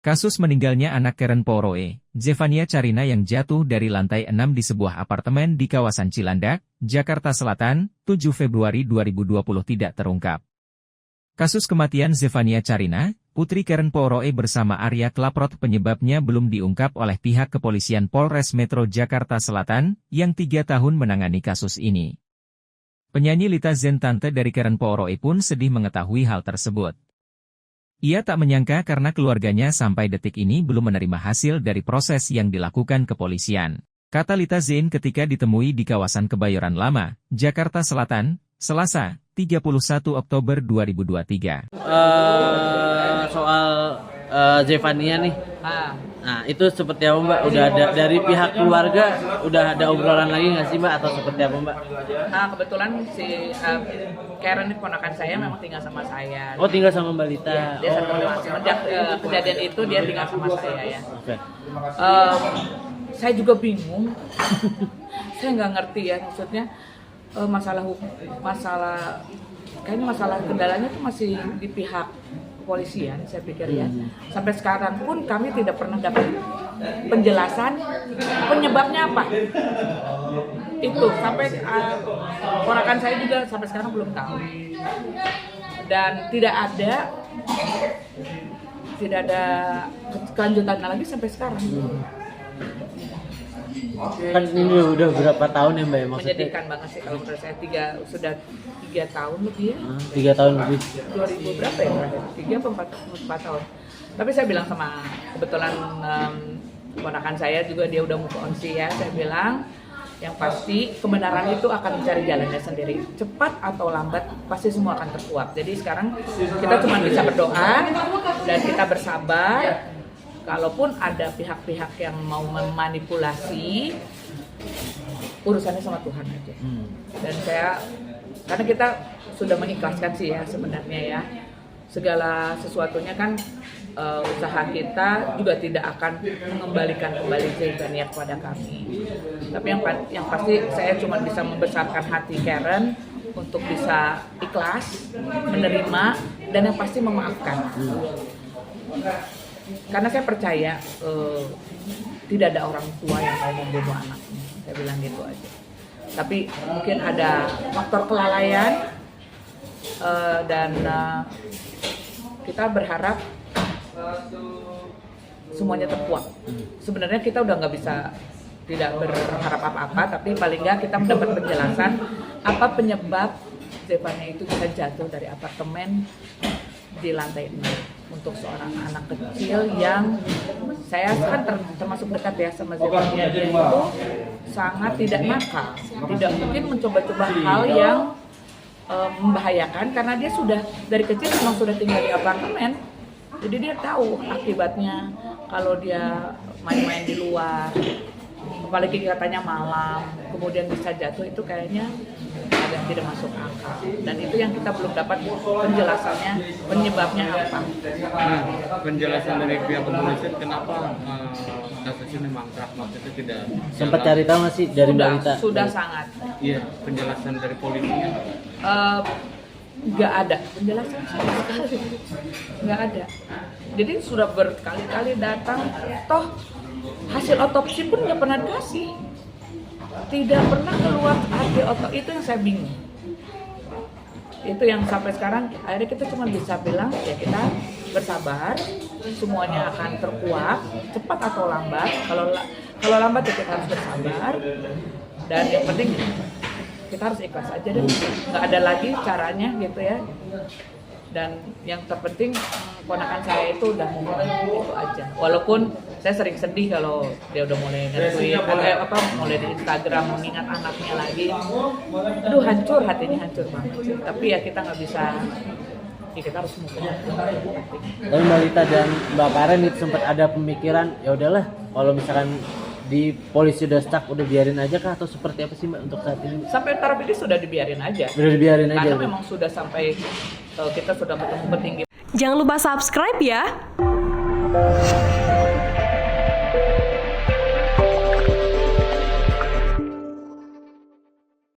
Kasus meninggalnya anak Karen Poroe, Zefania Carina yang jatuh dari lantai 6 di sebuah apartemen di kawasan Cilandak, Jakarta Selatan, 7 Februari 2020 tidak terungkap. Kasus kematian Zefania Carina, putri Karen Poroe bersama Arya Klaprot penyebabnya belum diungkap oleh pihak kepolisian Polres Metro Jakarta Selatan, yang 3 tahun menangani kasus ini. Penyanyi Lita Zen, tante dari Karen Poroe pun sedih mengetahui hal tersebut. Ia tak menyangka karena keluarganya sampai detik ini belum menerima hasil dari proses yang dilakukan kepolisian. Kata Lita Zen ketika ditemui di kawasan Kebayoran Lama, Jakarta Selatan, Selasa, 31 Oktober 2023. Soal Zefania nih. Nah, itu seperti apa, Mbak? Udah ada dari pihak keluarga, udah ada obrolan lagi nggak sih, Mbak? Atau seperti apa, Mbak? Nah, kebetulan si Karen, ponakan saya, memang tinggal sama saya. Oh, tinggal sama Mbak Lita. Ya, dia satu rumah. Semenjak kejadian itu dia tinggal sama saya ya. Oke. Saya juga bingung. Saya nggak ngerti ya, maksudnya masalah kayaknya masalah kendalanya itu masih di pihak kepolisian, saya pikir ya. Sampai sekarang pun kami tidak pernah dapat penjelasan penyebabnya apa. Itu sampai ponakan saya juga sampai sekarang belum tahu. Dan tidak ada kelanjutan lagi sampai sekarang. Kan ini udah berapa tahun ya, Mbak? Maksudnya Menyedihkan banget sih kalau menurut saya. Sudah 3 tahun lebih ya. 3 tahun lebih. 2000 berapa ya? 3 atau 4 tahun. Tapi saya bilang sama, kebetulan ponakan saya juga dia udah move on sih ya. Saya bilang, yang pasti kebenaran itu akan mencari jalannya sendiri. Cepat atau lambat pasti semua akan terkuak. Jadi sekarang kita cuma bisa berdoa dan kita bersabar. Kalaupun ada pihak-pihak yang mau memanipulasi, urusannya sama Tuhan aja. Dan karena kita sudah mengikhlaskan sih ya sebenarnya ya. Segala sesuatunya kan usaha kita juga tidak akan mengembalikan kembali Zefania kepada kami. Tapi yang pasti saya cuma bisa membesarkan hati Karen untuk bisa ikhlas, menerima, dan yang pasti memaafkan. Karena saya percaya tidak ada orang tua yang mau membunuh anaknya, saya bilang gitu aja. Tapi mungkin ada faktor kelalaian dan kita berharap semuanya terkuak. Sebenarnya kita udah nggak bisa tidak berharap apa-apa, tapi paling nggak kita mendapat penjelasan apa penyebab Zefania itu bisa jatuh dari apartemen di lantai 6 untuk seorang anak kecil yang saya kan termasuk dekat ya sama Zefania. Dia itu sangat tidak nakal, tidak mungkin mencoba-coba hal yang membahayakan karena dia sudah dari kecil memang sudah tinggal di apartemen. Jadi dia tahu akibatnya kalau dia main-main di luar, apalagi katanya malam, kemudian bisa jatuh, itu kayaknya agak tidak masuk akal. Dan itu yang kita belum dapat penjelasannya, penyebabnya apa. Nah, penjelasan dari pihak kepolisian kenapa kasus ini mangkrak, maksudnya tidak Sempat cari tahu nggak sih dari Mbak Lita? Sudah sangat. Iya, penjelasan dari polisinya. Nggak ada penjelasan sama sekali, nggak ada. Jadi sudah berkali-kali datang, toh hasil otopsi pun nggak pernah dikasih, tidak pernah keluar hasil otopsi. Itu yang saya bingung, itu yang sampai sekarang akhirnya kita cuma bisa bilang ya kita bersabar, semuanya akan terkuak cepat atau lambat. Kalau lambat ya kita harus bersabar, dan yang penting kita harus ikhlas aja deh, nggak ada lagi caranya gitu ya. Dan yang terpenting ponakan saya itu udah itu aja. Walaupun saya sering sedih kalau dia udah mulai nge-tweet mulai di Instagram mengingat anaknya lagi. Aduh, hancur hatinya, hancur banget sih. Tapi ya kita nggak bisa, ya kita harus move on. Tapi Mbak Lita dan Mbak Karen itu sempat ada pemikiran, ya udahlah kalau misalkan di polisi udah stuck, udah biarin aja kah, atau seperti apa sih Mbak untuk saat ini? Sampai taraf ini sudah dibiarin aja. Udah dibiarin aja. Karena memang sudah sampai kita sudah ketemu petinggi. Jangan lupa subscribe ya.